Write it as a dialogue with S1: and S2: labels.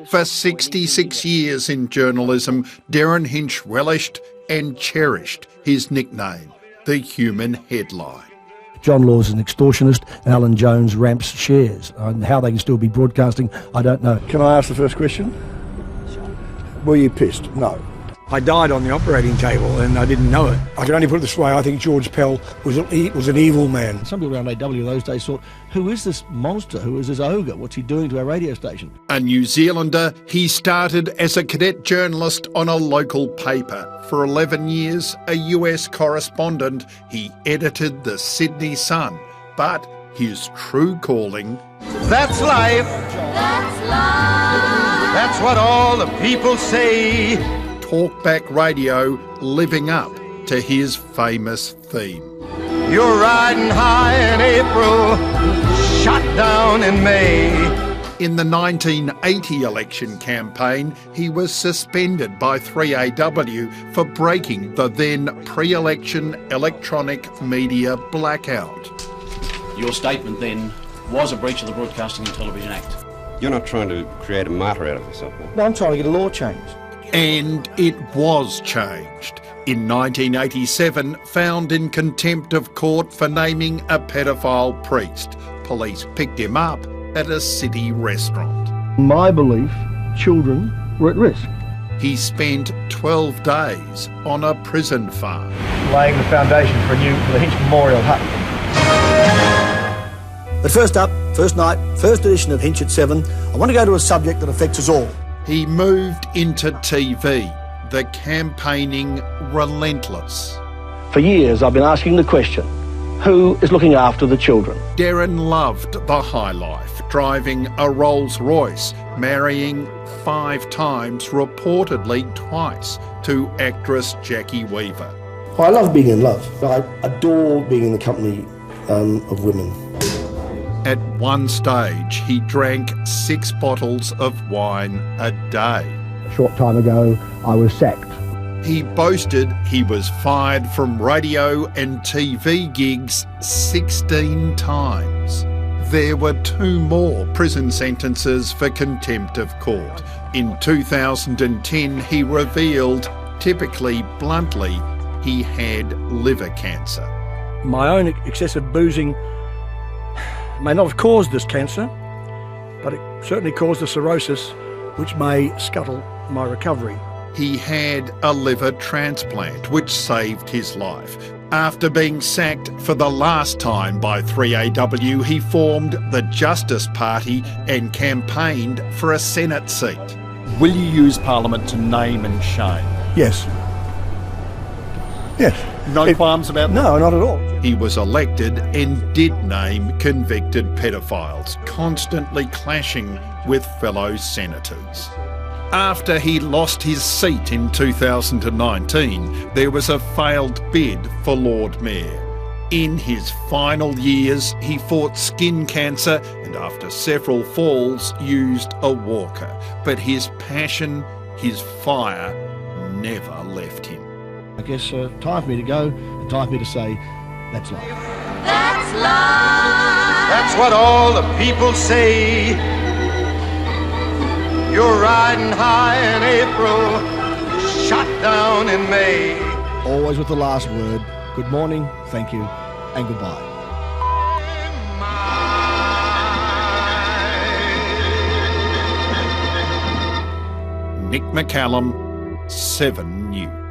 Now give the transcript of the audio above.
S1: For 66 years in journalism, Derryn Hinch relished and cherished his nickname, the human headline.
S2: John Law's an extortionist, and Alan Jones ramps shares. And how they can still be broadcasting, I don't know.
S3: Can I ask the first question? Were you pissed? No.
S4: I died on the operating table and I didn't know it. I can only put it this way, I think George Pell was an evil man.
S2: Some people around AW those days thought, who is this monster? Who is this ogre? What's he doing to our radio station?
S1: A New Zealander, he started as a cadet journalist on a local paper. For 11 years, a US correspondent, he edited the Sydney Sun. But his true calling...
S5: That's life. That's life. That's what all the people say.
S1: Talkback radio, living up to his famous theme.
S5: You're riding high in April, shot down in May.
S1: In the 1980 election campaign, he was suspended by 3AW for breaking the then pre-election electronic media blackout.
S6: Your statement then was a breach of the Broadcasting and Television Act.
S7: You're not trying to create a martyr out of yourself, man.
S2: No, I'm trying to get a law changed.
S1: And it was changed. In 1987, found in contempt of court for naming a paedophile priest. Police picked him up at a city restaurant.
S2: In my belief, children were at risk.
S1: He spent 12 days on a prison farm.
S3: Laying the foundation for the Hinch Memorial Hut.
S2: But first up, first night, first edition of Hinch at 7, I want to go to a subject that affects us all.
S1: He moved into TV, the campaigning relentless.
S2: For years, I've been asking the question, who is looking after the children?
S1: Derryn loved the high life, driving a Rolls Royce, marrying 5 times, reportedly twice, to actress Jackie Weaver.
S3: I love being in love. I adore being in the company of women.
S1: At one stage, he drank 6 bottles of wine a day.
S2: A short time ago, I was sacked.
S1: He boasted he was fired from radio and TV gigs 16 times. There were 2 more prison sentences for contempt of court. In 2010, he revealed, typically bluntly, he had liver cancer.
S4: My own excessive boozing may not have caused this cancer, but it certainly caused the cirrhosis, which may scuttle my recovery.
S1: He had a liver transplant, which saved his life. After being sacked for the last time by 3AW, he formed the Justice Party and campaigned for a Senate seat.
S8: Will you use Parliament to name and shame?
S4: Yes. Yes.
S8: No qualms about that?
S4: No, not at all.
S1: He was elected and did name convicted paedophiles, constantly clashing with fellow senators. After he lost his seat in 2019, there was a failed bid for Lord Mayor. In his final years, he fought skin cancer and after several falls used a walker. But his passion, his fire, never left him.
S2: I guess time for me to go, and time for me to say, that's life.
S5: That's life. That's what all the people say. You're riding high in April, shot down in May.
S2: Always with the last word. Good morning, thank you, and goodbye.
S1: Nick McCallum, 7 News.